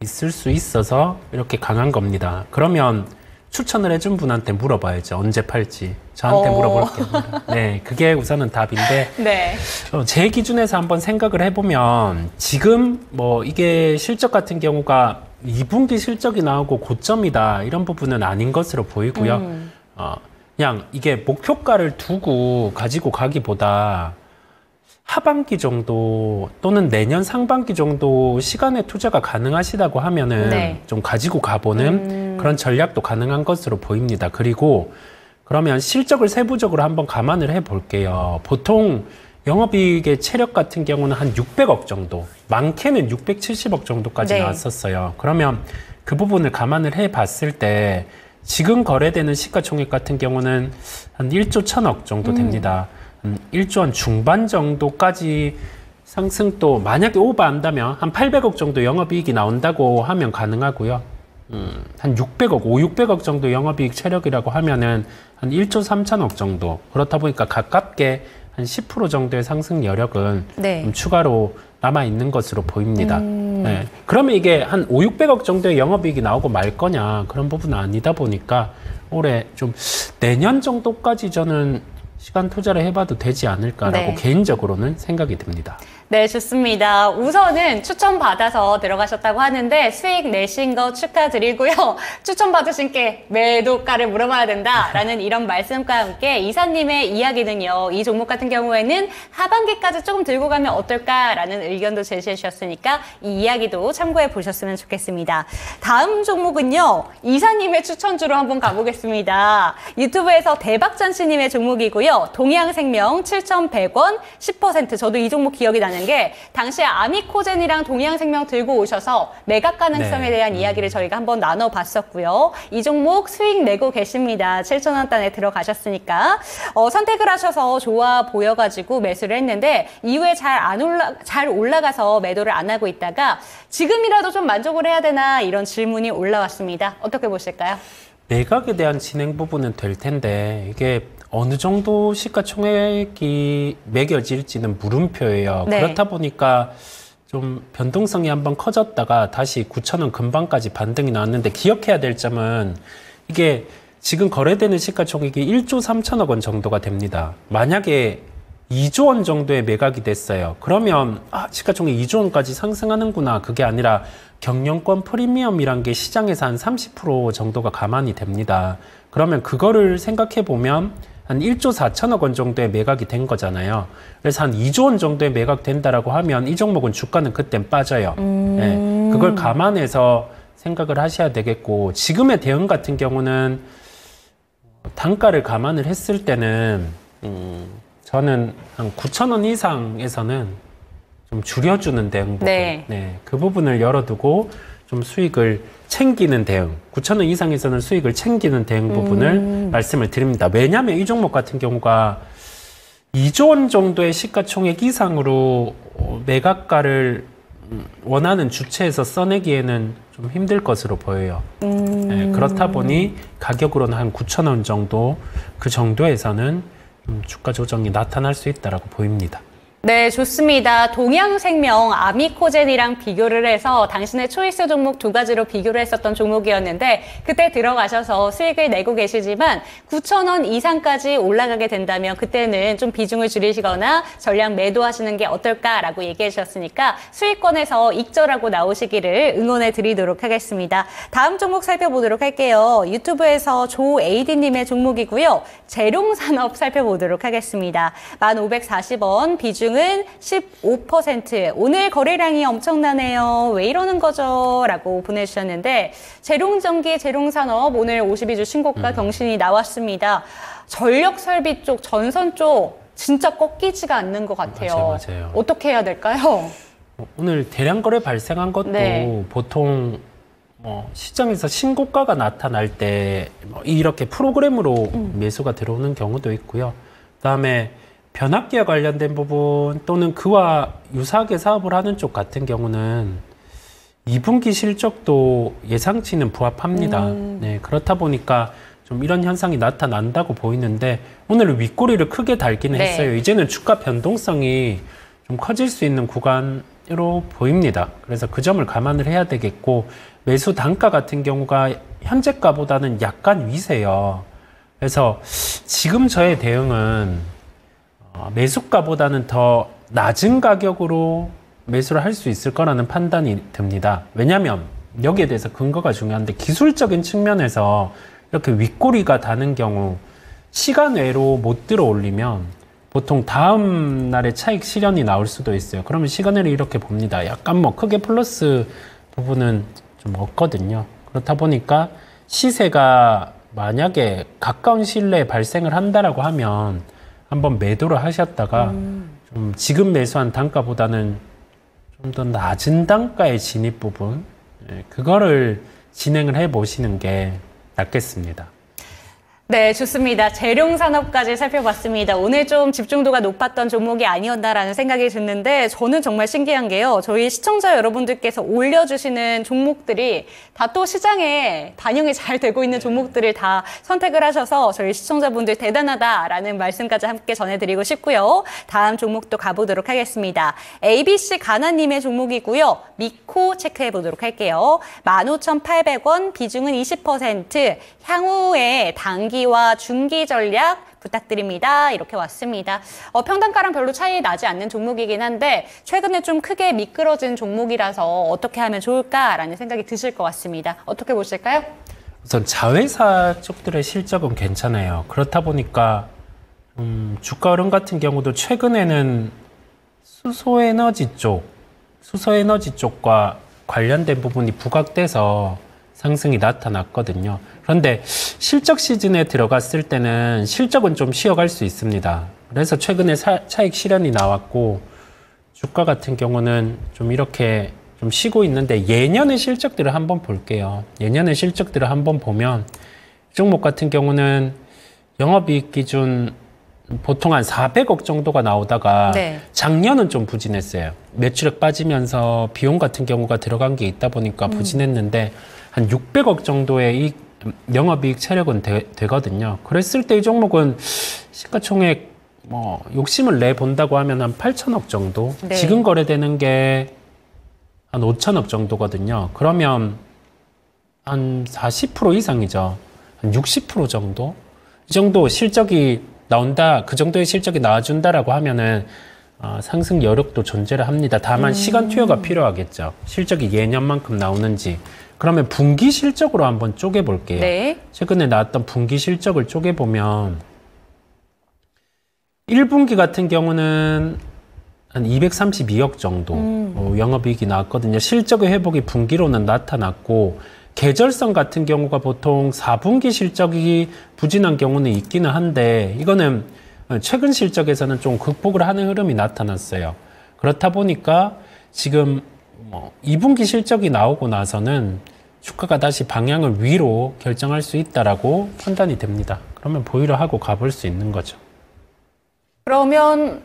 있을 수 있어서 이렇게 강한 겁니다. 그러면 추천을 해준 분한테 물어봐야죠. 언제 팔지. 저한테 물어볼게요. 네, 그게 우선은 답인데 네. 제 기준에서 한번 생각을 해보면 지금 뭐 이게 실적 같은 경우가 2분기 실적이 나오고 고점이다 이런 부분은 아닌 것으로 보이고요. 그냥 이게 목표가를 두고 가지고 가기보다 하반기 정도 또는 내년 상반기 정도 시간에 투자가 가능하시다고 하면은 네. 좀 가지고 가보는 그런 전략도 가능한 것으로 보입니다. 그리고 그러면 실적을 세부적으로 한번 감안을 해 볼게요. 보통 영업이익의 체력 같은 경우는 한 600억 정도, 많게는 670억 정도까지 네. 나왔었어요. 그러면 그 부분을 감안을 해 봤을 때 지금 거래되는 시가총액 같은 경우는 한 1조 1000억 정도 됩니다. 1조 원 중반 정도까지 상승도 만약에 오버한다면 한 800억 정도 영업이익이 나온다고 하면 가능하고요. 한 600억, 600억 정도 영업이익 체력이라고 하면은 한 1조 3천억 정도. 그렇다 보니까 가깝게 한 10% 정도의 상승 여력은 네. 좀 추가로 남아 있는 것으로 보입니다. 네. 그러면 이게 한 500, 600억 정도의 영업이익이 나오고 말 거냐 그런 부분은 아니다 보니까 올해 좀 내년 정도까지 저는 시간 투자를 해봐도 되지 않을까라고 네. 개인적으로는 생각이 듭니다. 네, 좋습니다. 우선은 추천받아서 들어가셨다고 하는데 수익 내신 거 축하드리고요. 추천받으신 게 매도가를 물어봐야 된다라는 이런 말씀과 함께 이사님의 이야기는요. 이 종목 같은 경우에는 하반기까지 조금 들고 가면 어떨까라는 의견도 제시해 주셨으니까 이 이야기도 참고해 보셨으면 좋겠습니다. 다음 종목은요. 이사님의 추천주로 한번 가보겠습니다. 유튜브에서 대박잔씨님의 종목이고요. 동양생명 7,100원 10%. 저도 이 종목 기억이 나는 게 당시에 아미코젠이랑 동양생명 들고 오셔서 매각 가능성에 네. 대한 이야기를 저희가 한번 나눠봤었고요. 이 종목 수익 내고 계십니다. 7,000원 단에 들어가셨으니까 선택을 하셔서 좋아 보여가지고 매수를 했는데 이후에 잘 올라가서 매도를 안 하고 있다가 지금이라도 좀 만족을 해야 되나 이런 질문이 올라왔습니다. 어떻게 보실까요? 매각에 대한 진행 부분은 될 텐데 이게 어느 정도 시가총액이 매겨질지는 물음표예요. 네. 그렇다 보니까 좀 변동성이 한번 커졌다가 다시 9,000원 근방까지 반등이 나왔는데 기억해야 될 점은 이게 지금 거래되는 시가총액이 1조 3천억 원 정도가 됩니다. 만약에 2조 원 정도의 매각이 됐어요. 그러면 시가총액 2조 원까지 상승하는구나. 그게 아니라 경영권 프리미엄이란 게 시장에서 한 30% 정도가 감안이 됩니다. 그러면 그거를 생각해 보면 한 1조 4천억 원 정도의 매각이 된 거잖아요. 그래서 한 2조 원 정도의 매각 된다라고 하면 이 종목은 주가는 그땐 빠져요. 네, 그걸 감안해서 생각을 하셔야 되겠고 지금의 대응 같은 경우는 단가를 감안을 했을 때는 저는 한 9,000원 이상에서는 좀 줄여주는 대응 부분, 네. 그 부분을 열어두고 좀 수익을 챙기는 대응, 9,000원 이상에서는 수익을 챙기는 대응 부분을 말씀을 드립니다. 왜냐하면 이 종목 같은 경우가 2조 원 정도의 시가총액 이상으로 매각가를 원하는 주체에서 써내기에는 좀 힘들 것으로 보여요. 네, 그렇다 보니 가격으로는 한 9,000원 정도, 그 정도에서는 주가 조정이 나타날 수 있다고 보입니다. 네, 좋습니다. 동양생명, 아미코젠이랑 비교를 해서 당신의 초이스 종목 두 가지로 비교를 했었던 종목이었는데 그때 들어가셔서 수익을 내고 계시지만 9,000원 이상까지 올라가게 된다면 그때는 좀 비중을 줄이시거나 전량 매도하시는 게 어떨까라고 얘기해 주셨으니까 수익권에서 익절하고 나오시기를 응원해 드리도록 하겠습니다. 다음 종목 살펴보도록 할게요. 유튜브에서 조에이디님의 종목이고요. 재룡산업 살펴보도록 하겠습니다. 1,540원, 비중은 15%. 오늘 거래량이 엄청나네요. 왜 이러는 거죠? 라고 보내주셨는데 재룡전기, 재룡산업 오늘 52주 신고가 경신이 나왔습니다. 전력설비 쪽, 전선 쪽 진짜 꺾이지가 않는 것 같아요. 맞아요. 어떻게 해야 될까요? 오늘 대량 거래 발생한 것도 네. 보통 시장에서 신고가가 나타날 때 이렇게 프로그램으로 매수가 들어오는 경우도 있고요. 그다음에 변압기와 관련된 부분 또는 그와 유사하게 사업을 하는 쪽 같은 경우는 2분기 실적도 예상치는 부합합니다. 네, 그렇다 보니까 좀 이런 현상이 나타난다고 보이는데 오늘 윗꼬리를 크게 달기는 네. 했어요. 이제는 주가 변동성이 좀 커질 수 있는 구간으로 보입니다. 그래서 그 점을 감안을 해야 되겠고 매수 단가 같은 경우가 현재가보다는 약간 위세요. 그래서 지금 저의 대응은 매수가보다는 더 낮은 가격으로 매수를 할 수 있을 거라는 판단이 듭니다. 왜냐하면 여기에 대해서 근거가 중요한데 기술적인 측면에서 이렇게 윗꼬리가 다는 경우 시간 외로 못 들어 올리면 보통 다음 날에 차익 실현이 나올 수도 있어요. 그러면 시간을 이렇게 봅니다. 약간 뭐 크게 플러스 부분은 좀 없거든요. 그렇다 보니까 시세가 만약에 가까운 시일 내에 발생을 한다라고 하면 한번 매도를 하셨다가 좀 지금 매수한 단가보다는 좀 더 낮은 단가의 진입 부분, 그거를 진행을 해 보시는 게 낫겠습니다. 네, 좋습니다. 재룡산업까지 살펴봤습니다. 오늘 좀 집중도가 높았던 종목이 아니었나라는 생각이 드는데 저는 정말 신기한 게요. 저희 시청자 여러분들께서 올려주시는 종목들이 다 또 시장에 반영이 잘 되고 있는 종목들을 다 선택을 하셔서 저희 시청자분들 대단하다라는 말씀까지 함께 전해드리고 싶고요. 다음 종목도 가보도록 하겠습니다. ABC 가나님의 종목이고요. 미코 체크해보도록 할게요. 15,800원, 비중은 20%, 향후에 단기와 중기 전략 부탁드립니다. 이렇게 왔습니다. 평단가랑 별로 차이 나지 않는 종목이긴 한데 최근에 좀 크게 미끄러진 종목이라서 어떻게 하면 좋을까라는 생각이 드실 것 같습니다. 어떻게 보실까요? 우선 자회사 쪽들의 실적은 괜찮아요. 그렇다 보니까 주가 흐름 같은 경우도 최근에는 수소에너지 쪽과 관련된 부분이 부각돼서 상승이 나타났거든요. 그런데 실적 시즌에 들어갔을 때는 실적은 좀 쉬어갈 수 있습니다. 그래서 최근에 차익 실현이 나왔고 주가 같은 경우는 좀 이렇게 좀 쉬고 있는데 예년의 실적들을 한번 볼게요. 예년의 실적들을 한번 보면 이 종목 같은 경우는 영업이익 기준 보통 한 400억 정도가 나오다가 네. 작년은 좀 부진했어요. 매출액 빠지면서 비용 같은 경우가 들어간 게 있다 보니까 부진했는데 한 600억 정도의 영업이익 체력은 되거든요. 그랬을 때 이 종목은 시가총액 뭐 욕심을 내 본다고 하면 한 8천억 정도. 네. 지금 거래되는 게 한 5천억 정도거든요. 그러면 한 40% 이상이죠. 한 60% 정도. 이 정도 실적이 나온다, 그 정도의 실적이 나와준다라고 하면은 상승 여력도 존재를 합니다. 다만 시간 투여가 필요하겠죠. 실적이 예년만큼 나오는지. 그러면 분기 실적으로 한번 쪼개볼게요. 네. 최근에 나왔던 분기 실적을 쪼개보면 1분기 같은 경우는 한 232억 정도 영업이익이 나왔거든요. 실적의 회복이 분기로는 나타났고 계절성 같은 경우가 보통 4분기 실적이 부진한 경우는 있기는 한데 이거는 최근 실적에서는 좀 극복을 하는 흐름이 나타났어요. 그렇다 보니까 지금 2분기 실적이 나오고 나서는 주가가 다시 방향을 위로 결정할 수 있다라고 판단이 됩니다. 그러면 보유를 하고 가볼 수 있는 거죠. 그러면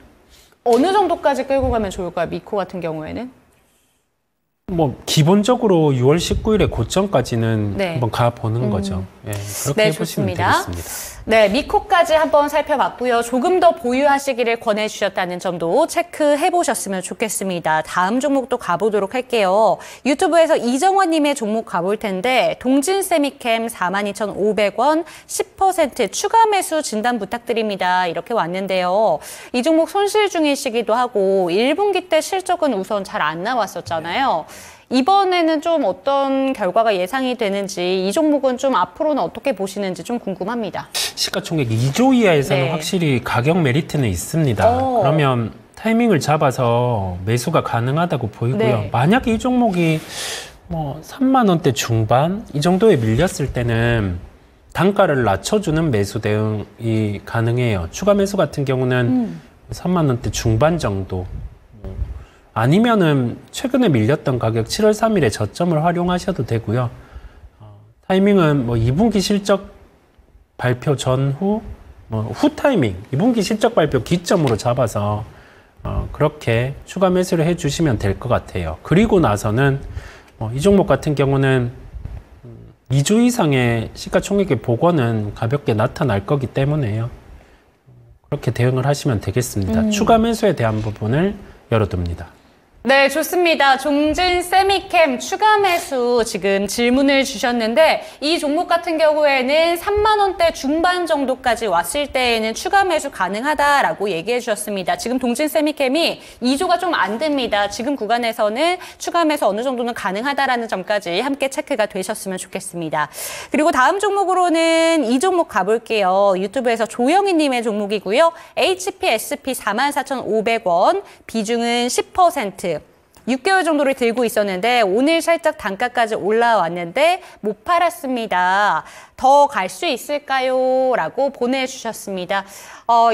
어느 정도까지 끌고 가면 좋을까요? 미코 같은 경우에는? 뭐 기본적으로 6월 19일에 고점까지는 네. 한번 가보는 거죠. 예, 그렇게 네, 해보시면 좋습니다. 되겠습니다. 네, 미코까지 한번 살펴봤고요. 조금 더 보유하시기를 권해주셨다는 점도 체크해보셨으면 좋겠습니다. 다음 종목도 가보도록 할게요. 유튜브에서 이정원님의 종목 가볼 텐데 동진세미캠 42,500원 10% 추가 매수 진단 부탁드립니다. 이렇게 왔는데요. 이 종목 손실 중이시기도 하고 1분기 때 실적은 우선 잘 안 나왔었잖아요. 이번에는 좀 어떤 결과가 예상이 되는지 이 종목은 좀 앞으로는 어떻게 보시는지 좀 궁금합니다. 시가총액 2조 이하에서는 네. 확실히 가격 메리트는 있습니다. 그러면 타이밍을 잡아서 매수가 가능하다고 보이고요. 네. 만약에 이 종목이 뭐 3만 원대 중반 이 정도에 밀렸을 때는 단가를 낮춰주는 매수 대응이 가능해요. 추가 매수 같은 경우는 3만 원대 중반 정도. 아니면은 최근에 밀렸던 가격 7월 3일에 저점을 활용하셔도 되고요. 타이밍은 뭐 2분기 실적 발표 전후, 후 타이밍, 2분기 실적 발표 기점으로 잡아서 그렇게 추가 매수를 해주시면 될 것 같아요. 그리고 나서는 이 종목 같은 경우는 2주 이상의 시가총액의 복원은 가볍게 나타날 거기 때문에요. 그렇게 대응을 하시면 되겠습니다. 추가 매수에 대한 부분을 열어둡니다. 네, 좋습니다. 종진 세미캠 추가 매수 지금 질문을 주셨는데 이 종목 같은 경우에는 3만 원대 중반 정도까지 왔을 때에는 추가 매수 가능하다라고 얘기해 주셨습니다. 지금 동진 세미캠이 2조가 좀 안 됩니다. 지금 구간에서는 추가 매수 어느 정도는 가능하다라는 점까지 함께 체크가 되셨으면 좋겠습니다. 그리고 다음 종목으로는 이 종목 가볼게요. 유튜브에서 조영희 님의 종목이고요. HPSP 44,500원, 비중은 10%. 6개월 정도를 들고 있었는데 오늘 살짝 단가까지 올라왔는데 못 팔았습니다. 더 갈 수 있을까요? 라고 보내주셨습니다.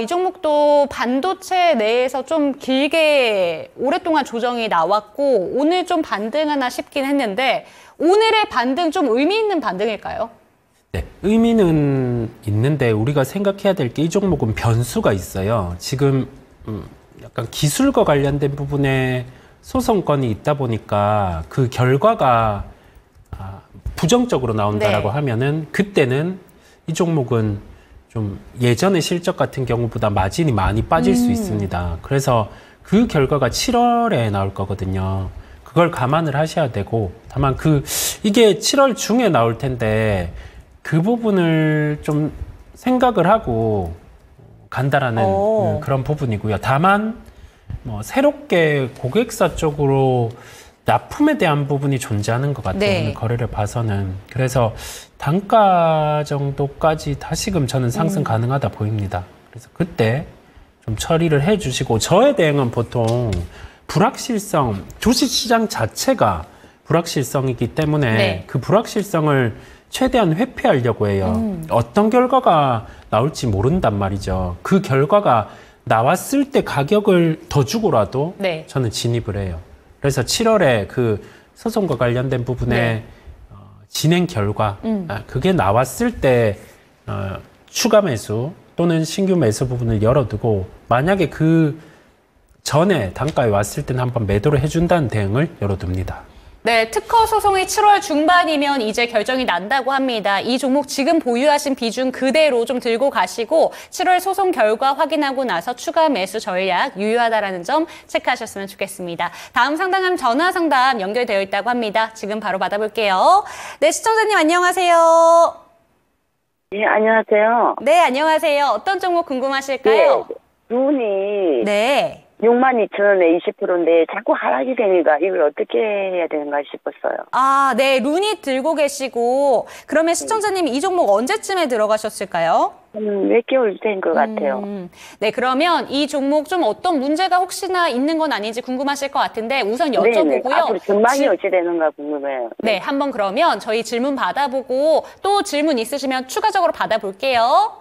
이 종목도 반도체 내에서 좀 길게 오랫동안 조정이 나왔고 오늘 좀 반등하나 싶긴 했는데 오늘의 반등 좀 의미 있는 반등일까요? 네, 의미는 있는데 우리가 생각해야 될 게 이 종목은 변수가 있어요. 지금 약간 기술과 관련된 부분에 소송건이 있다 보니까 그 결과가 부정적으로 나온다라고 하면은 그때는 이 종목은 좀 예전의 실적 같은 경우보다 마진이 많이 빠질 수 있습니다. 그래서 그 결과가 7월에 나올 거거든요. 그걸 감안을 하셔야 되고 다만 이게 7월 중에 나올 텐데 그 부분을 좀 생각을 하고 간다라는 그런 부분이고요. 다만 새롭게 고객사 쪽으로 납품에 대한 부분이 존재하는 것 같아요. 네. 오늘 거래를 봐서는. 그래서 단가 정도까지 다시금 저는 상승 가능하다 보입니다. 그래서 그때 좀 처리를 해주시고 저의 대응은 보통 불확실성, 주식시장 자체가 불확실성이기 때문에 네. 그 불확실성을 최대한 회피하려고 해요. 어떤 결과가 나올지 모른단 말이죠. 그 결과가 나왔을 때 가격을 더 주고라도 네. 저는 진입을 해요. 그래서 7월에 그 소송과 관련된 부분에 네. 진행 결과 그게 나왔을 때 추가 매수 또는 신규 매수 부분을 열어두고 만약에 그 전에 단가에 왔을 때는 한번 매도를 해준다는 대응을 열어둡니다. 네, 특허 소송이 7월 중반이면 이제 결정이 난다고 합니다. 이 종목 지금 보유하신 비중 그대로 좀 들고 가시고 7월 소송 결과 확인하고 나서 추가 매수 전략 유효하다라는 점 체크하셨으면 좋겠습니다. 다음 상담은 전화 상담 연결되어 있다고 합니다. 지금 바로 받아볼게요. 네, 시청자님 안녕하세요. 네, 안녕하세요. 네, 안녕하세요. 어떤 종목 궁금하실까요? 네, 눈이 네. 62,000원에 20%인데 자꾸 하락이 되니까 이걸 어떻게 해야 되는가 싶었어요. 아, 네. 루닛 들고 계시고 그러면 시청자님이 이 종목 언제쯤에 들어가셨을까요? 몇 개월 된 것 같아요. 네, 그러면 이 종목 좀 어떤 문제가 혹시나 있는 건 아닌지 궁금하실 것 같은데 우선 네네. 여쭤보고요. 앞으로 전망이 어찌 되는가 궁금해요. 네, 한번 그러면 저희 질문 받아보고 또 질문 있으시면 추가적으로 받아볼게요.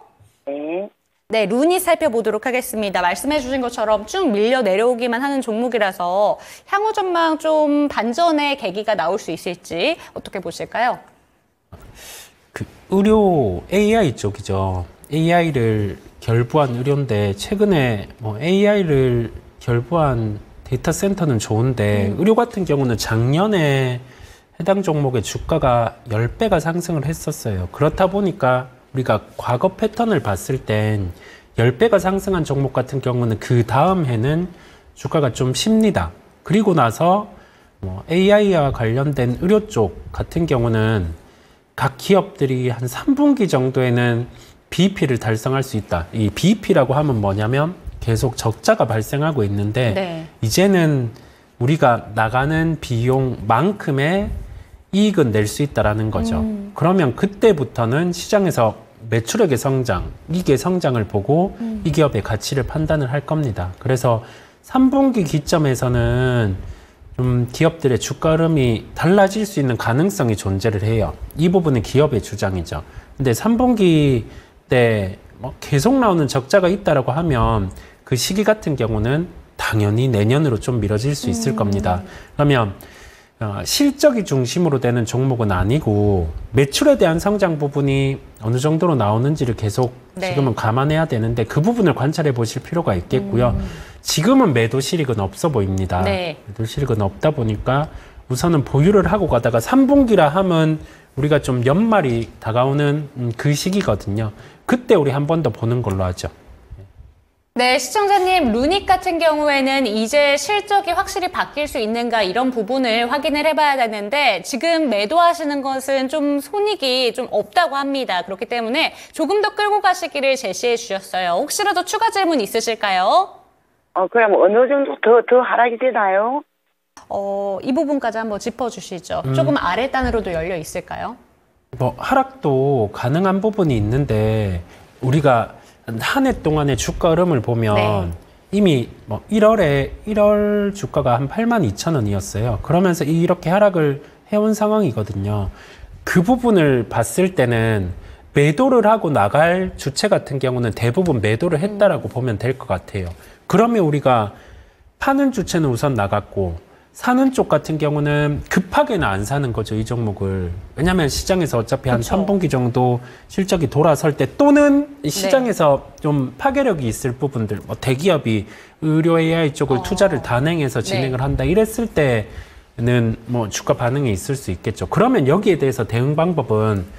네. 네, 루닛 살펴보도록 하겠습니다. 말씀해 주신 것처럼 쭉 밀려 내려오기만 하는 종목이라서 향후 전망 좀 반전의 계기가 나올 수 있을지 어떻게 보실까요? 그 의료 AI 쪽이죠. AI를 결부한 의료인데 최근에 AI를 결부한 데이터 센터는 좋은데 의료 같은 경우는 작년에 해당 종목의 주가가 10배가 상승을 했었어요. 그렇다 보니까 우리가 과거 패턴을 봤을 땐 10배가 상승한 종목 같은 경우는 그 다음 해는 주가가 좀 쉽니다. 그리고 나서 AI와 관련된 의료 쪽 같은 경우는 각 기업들이 한 3분기 정도에는 BEP를 달성할 수 있다. 이 BEP라고 하면 뭐냐면 계속 적자가 발생하고 있는데 네. 이제는 우리가 나가는 비용만큼의 이익은 낼 수 있다라는 거죠. 그러면 그때부터는 시장에서 매출액의 성장, 이익의 성장을 보고 이 기업의 가치를 판단을 할 겁니다. 그래서 3분기 기점에서는 좀 기업들의 주가 흐름이 달라질 수 있는 가능성이 존재를 해요. 이 부분은 기업의 주장이죠. 근데 3분기 때 계속 나오는 적자가 있다라고 하면 그 시기 같은 경우는 당연히 내년으로 좀 미뤄질 수 있을 겁니다. 그러면 실적이 중심으로 되는 종목은 아니고 매출에 대한 성장 부분이 어느 정도로 나오는지를 계속 지금은 감안해야 되는데 그 부분을 관찰해 보실 필요가 있겠고요. 지금은 매도 실익은 없어 보입니다. 네. 매도 실익은 없다 보니까 우선은 보유를 하고 가다가 3분기라 하면 우리가 좀 연말이 다가오는 그 시기거든요. 그때 우리 한 번 더 보는 걸로 하죠. 네, 시청자님, 루닛 같은 경우에는 이제 실적이 확실히 바뀔 수 있는가 이런 부분을 확인을 해봐야 되는데 지금 매도하시는 것은 좀 손익이 좀 없다고 합니다. 그렇기 때문에 조금 더 끌고 가시기를 제시해 주셨어요. 혹시라도 추가 질문 있으실까요? 그럼 어느 정도 더 하락이 되나요? 이 부분까지 한번 짚어주시죠. 조금 아래 단으로도 열려 있을까요? 뭐 하락도 가능한 부분이 있는데 우리가 한 해 동안의 주가 흐름을 보면 네. 이미 뭐 1월 주가가 한 82,000원이었어요. 그러면서 이렇게 하락을 해온 상황이거든요. 그 부분을 봤을 때는 매도를 하고 나갈 주체 같은 경우는 대부분 매도를 했다라고 보면 될 것 같아요. 그러면 우리가 파는 주체는 우선 나갔고 사는 쪽 같은 경우는 급하게는 안 사는 거죠, 이 종목을. 왜냐하면 시장에서 어차피 한 그쵸. 3분기 정도 실적이 돌아설 때 또는 시장에서 좀 파괴력이 있을 부분들, 뭐 대기업이 의료 AI 쪽을 투자를 단행해서 진행을 한다 이랬을 때는 뭐 주가 반응이 있을 수 있겠죠. 그러면 여기에 대해서 대응 방법은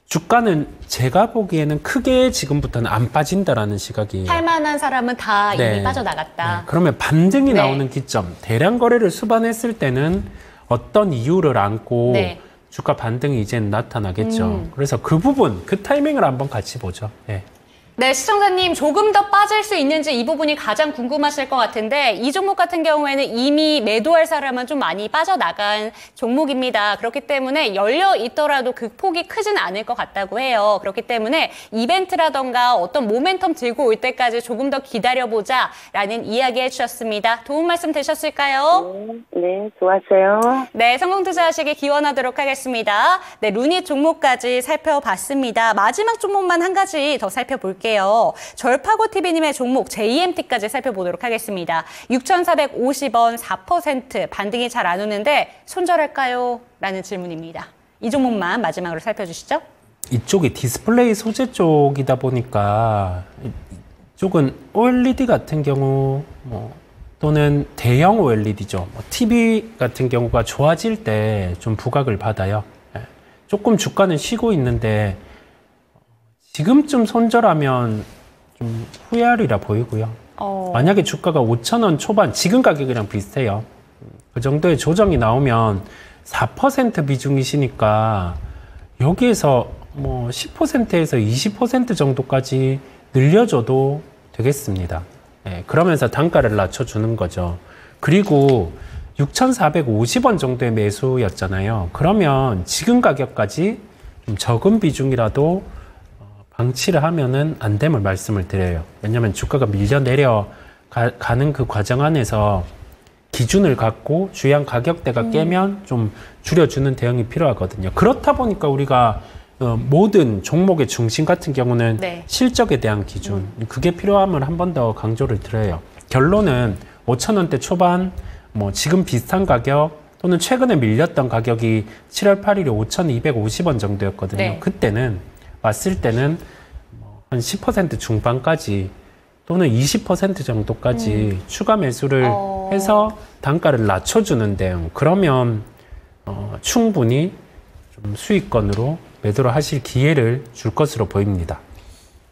주가는 제가 보기에는 크게 지금부터는 안 빠진다라는 시각이에요. 할 만한 사람은 다 이미 빠져나갔다. 네. 그러면 반등이 네. 나오는 기점, 대량 거래를 수반했을 때는 어떤 이유를 안고 네. 주가 반등이 이제는 나타나겠죠. 그래서 그 부분, 그 타이밍을 한번 같이 보죠. 네. 네, 시청자님 조금 더 빠질 수 있는지 이 부분이 가장 궁금하실 것 같은데 이 종목 같은 경우에는 이미 매도할 사람은 좀 많이 빠져나간 종목입니다. 그렇기 때문에 열려 있더라도 그 폭이 크진 않을 것 같다고 해요. 그렇기 때문에 이벤트라던가 어떤 모멘텀 들고 올 때까지 조금 더 기다려보자 라는 이야기 해주셨습니다. 도움 말씀 되셨을까요? 네, 좋았어요. 네, 성공 투자하시길 기원하도록 하겠습니다. 네, 루닛 종목까지 살펴봤습니다. 마지막 종목만 한 가지 더 살펴볼게요. 절파고TV님의 종목 JMT까지 살펴보도록 하겠습니다. 6,450원 4% 반등이 잘 안 오는데 손절할까요? 라는 질문입니다. 이 종목만 마지막으로 살펴주시죠. 이쪽이 디스플레이 소재 쪽이다 보니까 이쪽은 OLED 같은 경우 또는 대형 OLED죠. TV 같은 경우가 좋아질 때 좀 부각을 받아요. 조금 주가는 쉬고 있는데 지금쯤 손절하면 좀 후회하리라 보이고요. 만약에 주가가 5,000원 초반, 지금 가격이랑 비슷해요. 그 정도의 조정이 나오면 4% 비중이시니까 여기에서 뭐 10%에서 20% 정도까지 늘려줘도 되겠습니다. 네, 그러면서 단가를 낮춰주는 거죠. 그리고 6,450원 정도의 매수였잖아요. 그러면 지금 가격까지 좀 적은 비중이라도 방치를 하면은 안 됨을 말씀을 드려요. 왜냐하면 주가가 밀려 내려가는 그 과정 안에서 기준을 갖고 주양 가격대가 깨면 좀 줄여주는 대응이 필요하거든요. 그렇다 보니까 우리가 모든 종목의 중심 같은 경우는 실적에 대한 기준, 그게 필요함을 한 번 더 강조를 드려요. 결론은 5,000원대 초반, 뭐 지금 비슷한 가격 또는 최근에 밀렸던 가격이 7월 8일에 5,250원 정도였거든요. 네. 그때는 왔을 때는 한 10% 중반까지 또는 20% 정도까지 추가 매수를 해서 단가를 낮춰주는 대응. 그러면 충분히 좀 수익권으로 매도를 하실 기회를 줄 것으로 보입니다.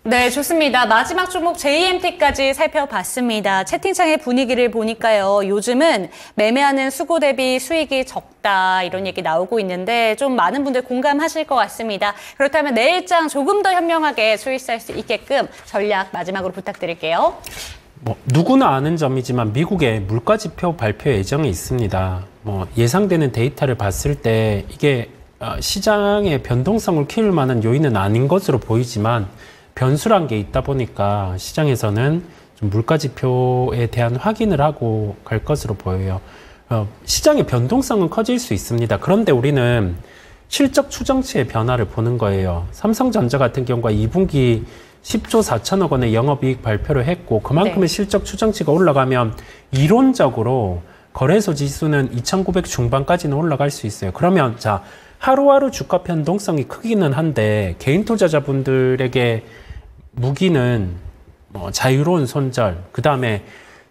네, 좋습니다. 마지막 종목 JMT까지 살펴봤습니다. 채팅창의 분위기를 보니까요. 요즘은 매매하는 수고 대비 수익이 적다 이런 얘기 나오고 있는데 좀 많은 분들 공감하실 것 같습니다. 그렇다면 내일장 조금 더 현명하게 수익할 수 있게끔 전략 마지막으로 부탁드릴게요. 뭐 누구나 아는 점이지만 미국의 물가지표 발표 예정이 있습니다. 뭐 예상되는 데이터를 봤을 때 이게 시장의 변동성을 키울 만한 요인은 아닌 것으로 보이지만 변수란 게 있다 보니까 시장에서는 좀 물가지표에 대한 확인을 하고 갈 것으로 보여요. 시장의 변동성은 커질 수 있습니다. 그런데 우리는 실적 추정치의 변화를 보는 거예요. 삼성전자 같은 경우가 2분기 10조 4천억 원의 영업이익 발표를 했고 그만큼의 실적 추정치가 올라가면 이론적으로 거래소 지수는 2,900 중반까지는 올라갈 수 있어요. 그러면 자 하루하루 주가 변동성이 크기는 한데 개인 투자자분들에게 무기는 자유로운 손절, 그 다음에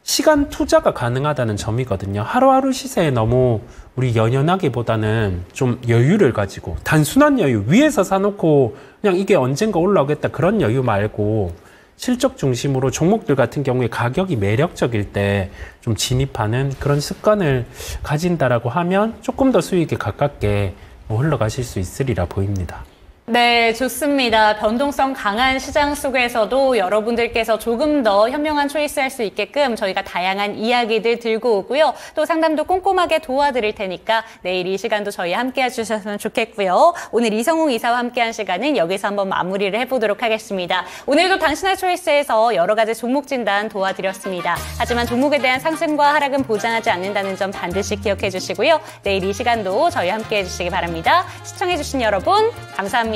시간 투자가 가능하다는 점이거든요. 하루하루 시세에 너무 우리 연연하기보다는 좀 여유를 가지고 단순한 여유, 위에서 사놓고 그냥 이게 언젠가 올라오겠다 그런 여유 말고 실적 중심으로 종목들 같은 경우에 가격이 매력적일 때 좀 진입하는 그런 습관을 가진다라고 하면 조금 더 수익에 가깝게 흘러가실 수 있으리라 보입니다. 네, 좋습니다. 변동성 강한 시장 속에서도 여러분들께서 조금 더 현명한 초이스할 수 있게끔 저희가 다양한 이야기들 들고 오고요. 또 상담도 꼼꼼하게 도와드릴 테니까 내일 이 시간도 저희 함께 해주셨으면 좋겠고요. 오늘 이성웅 이사와 함께한 시간은 여기서 한번 마무리를 해보도록 하겠습니다. 오늘도 당신의 초이스에서 여러 가지 종목 진단 도와드렸습니다. 하지만 종목에 대한 상승과 하락은 보장하지 않는다는 점 반드시 기억해 주시고요. 내일 이 시간도 저희 함께 해주시기 바랍니다. 시청해주신 여러분 감사합니다.